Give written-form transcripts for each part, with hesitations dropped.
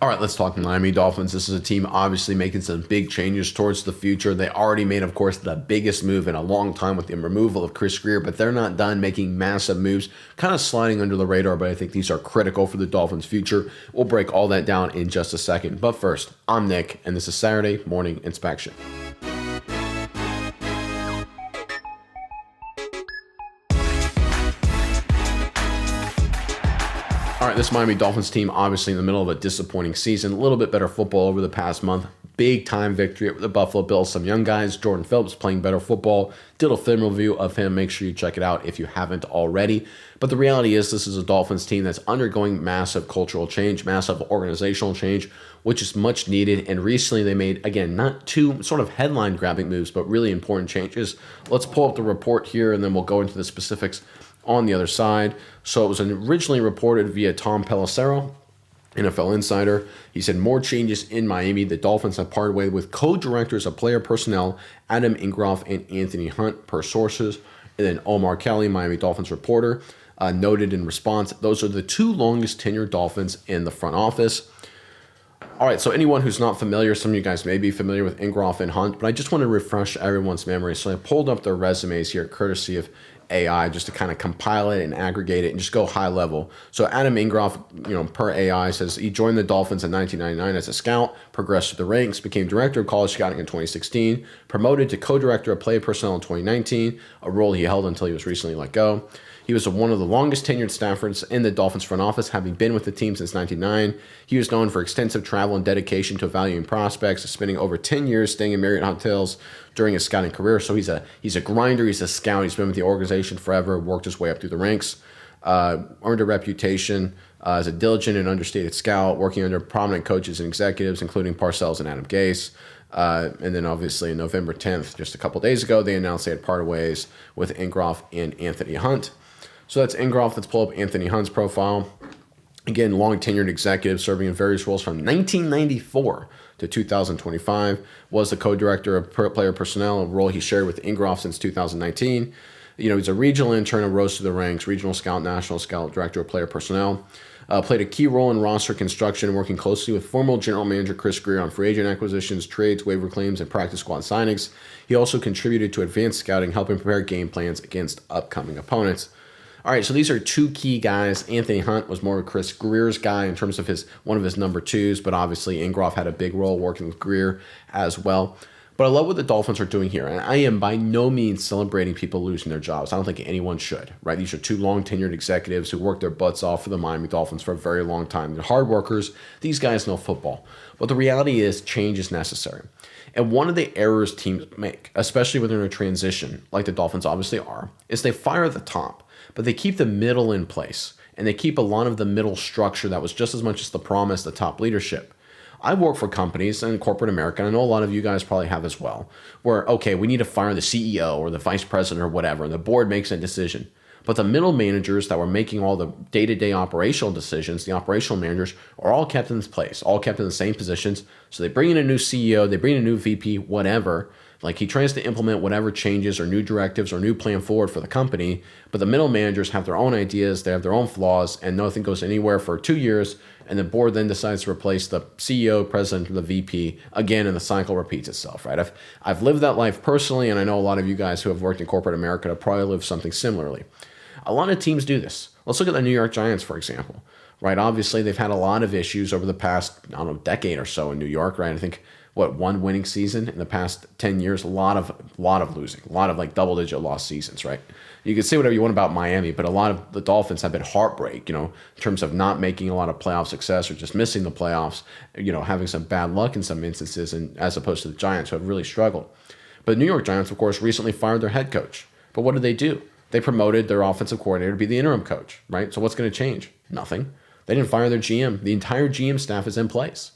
All right, let's talk Miami Dolphins. This is a team obviously making some big changes towards the future. They already made, of course, the biggest move in a long time with the removal of Chris Greer, but they're not done making massive moves, kind of sliding under the radar, but I think these are critical for the Dolphins' future. We'll break all that down in just a second. But first, I'm Nick, and this is Saturday Morning Inspection. All right, this Miami Dolphins team, obviously in the middle of a disappointing season, a little bit better football over the past month. Big time victory over the Buffalo Bills. Some young guys, Jordan Phillips playing better football. Did a film review of him. Make sure you check it out if you haven't already. But the reality is, this is a Dolphins team that's undergoing massive cultural change, massive organizational change, which is much needed. And recently they made, again, not two sort of headline grabbing moves, but really important changes. Let's pull up the report here and then we'll go into the specifics on the other side. So it was originally reported via Tom Pelissero, NFL Insider. He said more changes in Miami. The Dolphins have parted way with co-directors of player personnel, Adam Ingroff and Anthony Hunt, per sources. And then Omar Kelly, Miami Dolphins reporter, noted in response, those are the two longest tenured Dolphins in the front office. All right, so anyone who's not familiar, some of you guys may be familiar with Ingroff and Hunt, but I just want to refresh everyone's memory. So I pulled up their resumes here, courtesy of AI, just to kind of compile it and aggregate it and just go high level. So Adam Ingroff, per AI, says he joined the Dolphins in 1999 as a scout, progressed through the ranks, became director of college scouting in 2016, promoted to co-director of player personnel in 2019, a role he held until he was recently let go. He was one of the longest tenured staffers in the Dolphins front office, having been with the team since 1999. He was known for extensive travel and dedication to evaluating prospects, spending over 10 years staying in Marriott hotels during his scouting career. So he's a grinder, he's a scout, he's been with the organization forever, worked his way up through the ranks, earned a reputation as a diligent and understated scout, working under prominent coaches and executives, including Parcells and Adam Gase. And then obviously on November 10th, just a couple days ago, they announced they had parted ways with Ingroff and Anthony Hunt. So that's Ingroff. Let's pull up Anthony Hunt's profile. Again, long tenured executive serving in various roles from 1994 to 2025. Was the co-director of player personnel, a role he shared with Ingroff since 2019. He's a regional intern and rose to the ranks, regional scout, national scout, director of player personnel. Played a key role in roster construction, working closely with former general manager Chris Greer on free agent acquisitions, trades, waiver claims, and practice squad signings. He also contributed to advanced scouting, helping prepare game plans against upcoming opponents. All right, so these are two key guys. Anthony Hunt was more of Chris Greer's guy in terms of one of his number twos, but obviously Ingroff had a big role working with Greer as well. But I love what the Dolphins are doing here, and I am by no means celebrating people losing their jobs. I don't think anyone should, right? These are two long-tenured executives who worked their butts off for the Miami Dolphins for a very long time. They're hard workers. These guys know football. But the reality is change is necessary. And one of the errors teams make, especially when they're in a transition, like the Dolphins obviously are, is they fire the top, but they keep the middle in place, and they keep a lot of the middle structure that was just as much as the promise, the top leadership. I work for companies in corporate America, and I know a lot of you guys probably have as well, where, okay, we need to fire the CEO or the vice president or whatever, and the board makes a decision. But the middle managers that were making all the day-to-day operational decisions, the operational managers, are all kept in this place, all kept in the same positions. So they bring in a new CEO, they bring in a new VP, whatever. Like he tries to implement whatever changes or new directives or new plan forward for the company, but the middle managers have their own ideas, they have their own flaws, and nothing goes anywhere for 2 years, and the board then decides to replace the CEO, president, or the VP again, and the cycle repeats itself, right? I've lived that life personally, and I know a lot of you guys who have worked in corporate America have probably lived something similarly. A lot of teams do this. Let's look at the New York Giants, for example, right? Obviously, they've had a lot of issues over the past, decade or so in New York, right? I think, one winning season in the past 10 years, a lot of losing, a lot of like double-digit loss seasons, right? You can say whatever you want about Miami, but a lot of the Dolphins have been heartbreak, in terms of not making a lot of playoff success or just missing the playoffs, having some bad luck in some instances, and as opposed to the Giants who have really struggled. But the New York Giants, of course, recently fired their head coach. But what did they do? They promoted their offensive coordinator to be the interim coach, right? So what's going to change? Nothing. They didn't fire their GM. The entire GM staff is in place.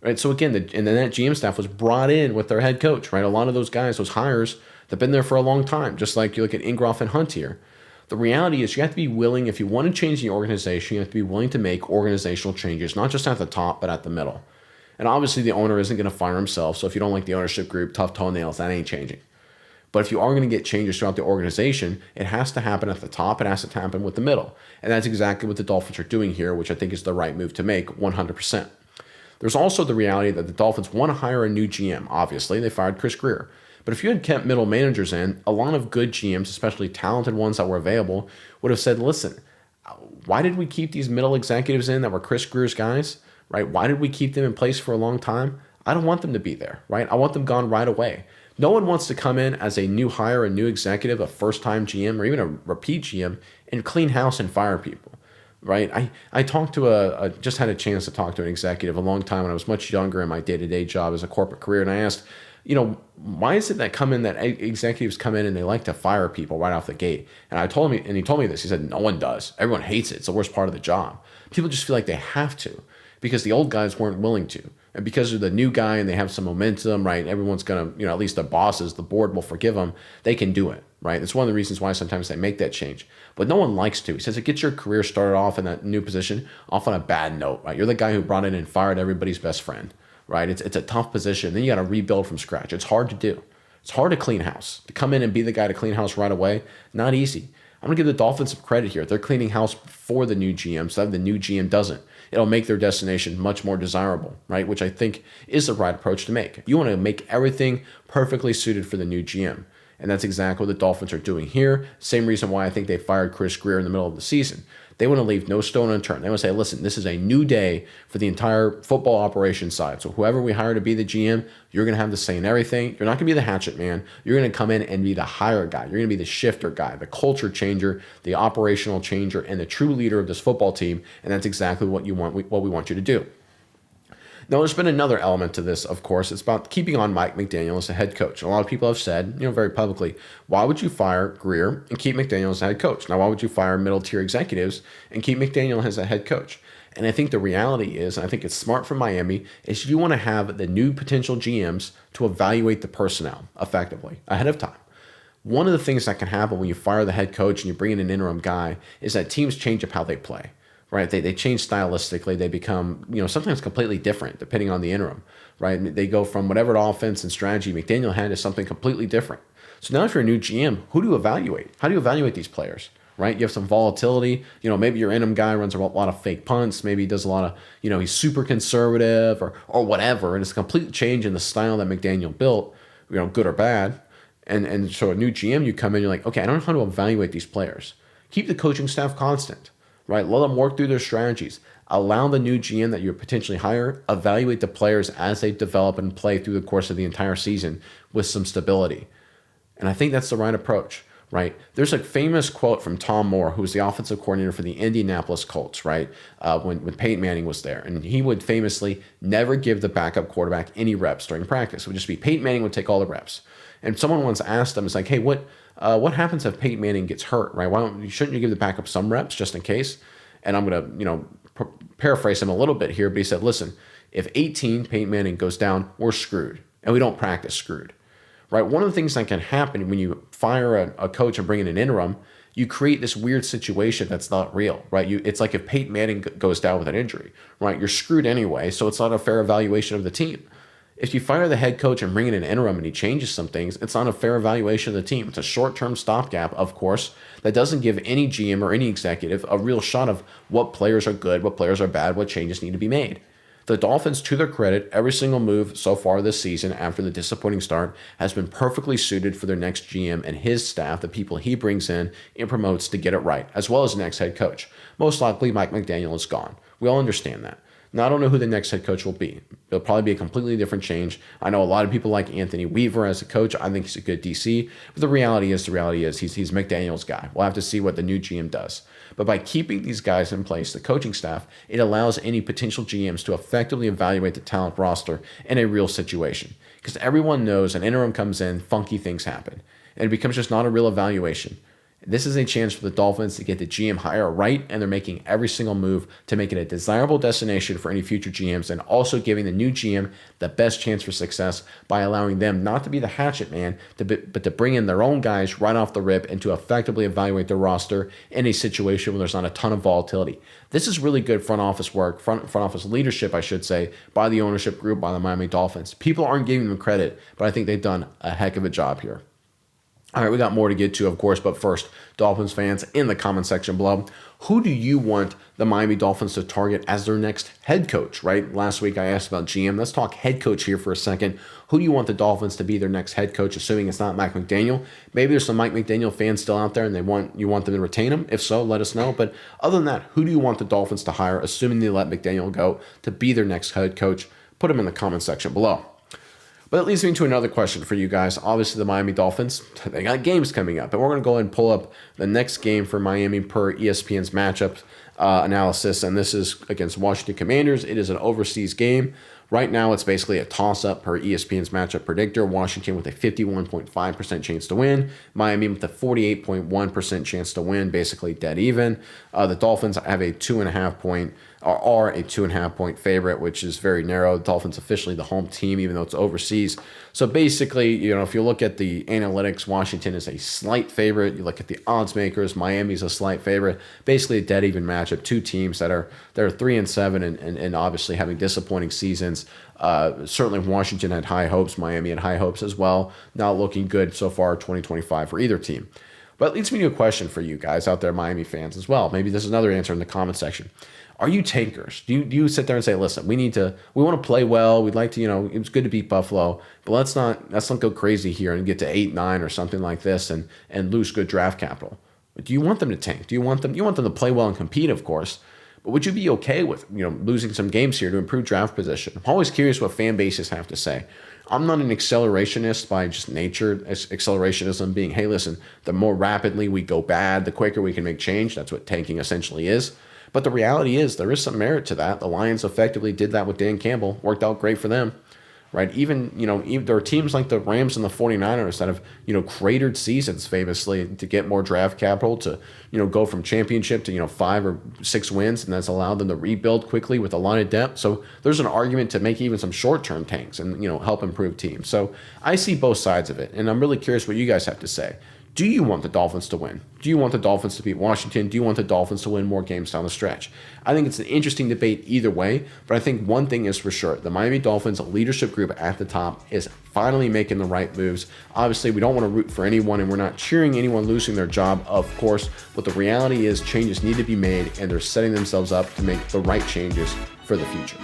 Right, so again, and then that GM staff was brought in with their head coach, right? A lot of those guys, those hires, they've been there for a long time, just like you look at Ingroff and Hunt here. The reality is you have to be willing, if you want to change the organization, you have to be willing to make organizational changes, not just at the top, but at the middle. And obviously the owner isn't going to fire himself, so if you don't like the ownership group, tough toenails, that ain't changing. But if you are going to get changes throughout the organization, it has to happen at the top, it has to happen with the middle. And that's exactly what the Dolphins are doing here, which I think is the right move to make 100%. There's also the reality that the Dolphins want to hire a new GM. Obviously, they fired Chris Greer. But if you had kept middle managers in, a lot of good GMs, especially talented ones that were available, would have said, listen, why did we keep these middle executives in that were Chris Greer's guys, right? Why did we keep them in place for a long time? I don't want them to be there, right? I want them gone right away. No one wants to come in as a new hire, a new executive, a first-time GM, or even a repeat GM, and clean house and fire people, right? I talked to just had a chance to talk to an executive a long time when I was much younger in my day-to-day job as a corporate career, and I asked, why is it that executives come in and they like to fire people right off the gate? And he told me this. He said, no one does. Everyone hates it. It's the worst part of the job. People just feel like they have to because the old guys weren't willing to. And because they're the new guy and they have some momentum, right? Everyone's going to, at least their bosses, the board will forgive them. They can do it, right? It's one of the reasons why sometimes they make that change. But no one likes to. He says it gets your career started off in that new position off on a bad note, right? You're the guy who brought in and fired everybody's best friend, right? It's a tough position. Then you got to rebuild from scratch. It's hard to do. It's hard to clean house. To come in and be the guy to clean house right away, not easy. I'm going to give the Dolphins some credit here. They're cleaning house for the new GM so that the new GM doesn't. It'll make their destination much more desirable, right? Which I think is the right approach to make. You want to make everything perfectly suited for the new GM. And that's exactly what the Dolphins are doing here. Same reason why I think they fired Chris Greer in the middle of the season. They want to leave no stone unturned. They want to say, listen, this is a new day for the entire football operations side. So whoever we hire to be the GM, you're going to have the say in everything. You're not going to be the hatchet man. You're going to come in and be the hire guy. You're going to be the shifter guy, the culture changer, the operational changer, and the true leader of this football team. And that's exactly what we want you to do. Now, there's been another element to this, of course. It's about keeping on Mike McDaniel as the head coach. A lot of people have said, very publicly, why would you fire Greer and keep McDaniel as the head coach? Now, why would you fire middle-tier executives and keep McDaniel as a head coach? And I think the reality is, and I think it's smart for Miami, is you want to have the new potential GMs to evaluate the personnel effectively ahead of time. One of the things that can happen when you fire the head coach and you bring in an interim guy is that teams change up how they play. Right, they change stylistically. They become, sometimes completely different depending on the interim. Right, they go from whatever offense and strategy McDaniel had to something completely different. So now, if you're a new GM, who do you evaluate? How do you evaluate these players? Right, you have some volatility. Maybe your interim guy runs a lot of fake punts. Maybe he does a lot of, he's super conservative or whatever, and it's a complete change in the style that McDaniel built. Good or bad. And so a new GM, you come in, you're like, okay, I don't know how to evaluate these players. Keep the coaching staff constant. Right, let them work through their strategies. Allow the new GM that you potentially hire evaluate the players as they develop and play through the course of the entire season with some stability. And I think that's the right approach. Right, there's a famous quote from Tom Moore, who was the offensive coordinator for the Indianapolis Colts. Right, when Peyton Manning was there, and he would famously never give the backup quarterback any reps during practice. It would just be Peyton Manning would take all the reps. And someone once asked him, it's like, hey, what happens if Peyton Manning gets hurt, right? Shouldn't you give the backup some reps just in case? And I'm going to, paraphrase him a little bit here, but he said, listen, if 18 Peyton Manning goes down, we're screwed. And we don't practice screwed, right? One of the things that can happen when you fire a coach and bring in an interim, you create this weird situation that's not real, right? It's like if Peyton Manning goes down with an injury, right? You're screwed anyway, so it's not a fair evaluation of the team. If you fire the head coach and bring in an interim and he changes some things, it's not a fair evaluation of the team. It's a short-term stopgap, of course, that doesn't give any GM or any executive a real shot of what players are good, what players are bad, what changes need to be made. The Dolphins, to their credit, every single move so far this season after the disappointing start has been perfectly suited for their next GM and his staff, the people he brings in and promotes to get it right, as well as the next head coach. Most likely, Mike McDaniel is gone. We all understand that. Now, I don't know who the next head coach will be. It'll probably be a completely different change. I know a lot of people like Anthony Weaver as a coach. I think he's a good DC. But the reality is he's McDaniel's guy. We'll have to see what the new GM does. But by keeping these guys in place, the coaching staff, it allows any potential GMs to effectively evaluate the talent roster in a real situation. Because everyone knows an interim comes in, funky things happen. And it becomes just not a real evaluation. This is a chance for the Dolphins to get the GM hire right, and they're making every single move to make it a desirable destination for any future GMs, and also giving the new GM the best chance for success by allowing them not to be the hatchet man, but to bring in their own guys right off the rip and to effectively evaluate their roster in a situation where there's not a ton of volatility. This is really good front office work, front office leadership, I should say, by the ownership group, by the Miami Dolphins. People aren't giving them credit, but I think they've done a heck of a job here. All right, we got more to get to, of course, but first, Dolphins fans, in the comment section below, Who do you want the Miami Dolphins to target as their next head coach, right? Last week I asked about GM. Let's talk head coach here for a second. Who do you want the Dolphins to be their next head coach, assuming it's not Mike McDaniel? Maybe there's some Mike McDaniel fans still out there and you want them to retain him. If so, let us know. But other than that, who do you want the Dolphins to hire, assuming they let McDaniel go, to be their next head coach? Put them in the comment section below. But it leads me to another question for you guys. Obviously, the Miami Dolphins, they got games coming up. And we're going to go ahead and pull up the next game for Miami per ESPN's matchup analysis. And this is against Washington Commanders. It is an overseas game. Right now, it's basically a toss-up per ESPN's matchup predictor. Washington with a 51.5% chance to win. Miami with a 48.1% chance to win, basically dead even. The Dolphins have a 2.5 point, or are a 2.5 point favorite, which is very narrow. The Dolphins officially the home team, even though it's overseas. So basically, if you look at the analytics, Washington is a slight favorite. You look at the odds makers, Miami's a slight favorite. Basically, a dead even matchup. Two teams that are 3-7 and obviously having disappointing seasons. Certainly Washington had high hopes. Miami had high hopes as well. Not looking good so far 2025 for either team. But it leads me to a question for you guys out there, Miami fans as well. Maybe there's another answer in the comment section. Are you tankers? Do you sit there and say, listen, we want to play well. We'd like to, it was good to beat Buffalo, but let's not go crazy here and get to 8-9 or something like this and lose good draft capital. But do you want them to tank? You want them to play well and compete, of course. But would you be okay with, losing some games here to improve draft position? I'm always curious what fan bases have to say. I'm not an accelerationist by just nature. Accelerationism being, hey, listen, the more rapidly we go bad, the quicker we can make change. That's what tanking essentially is. But the reality is there is some merit to that. The Lions effectively did that with Dan Campbell. Worked out great for them, right? Even there are teams like the Rams and the 49ers that have, cratered seasons famously to get more draft capital to, go from championship to, 5 or 6 wins. And that's allowed them to rebuild quickly with a lot of depth. So there's an argument to make even some short-term tanks and, help improve teams. So I see both sides of it. And I'm really curious what you guys have to say. Do you want the Dolphins to win? Do you want the Dolphins to beat Washington? Do you want the Dolphins to win more games down the stretch? I think it's an interesting debate either way, but I think one thing is for sure. The Miami Dolphins leadership group at the top is finally making the right moves. Obviously, we don't want to root for anyone, and we're not cheering anyone losing their job, of course, but the reality is changes need to be made, and they're setting themselves up to make the right changes for the future.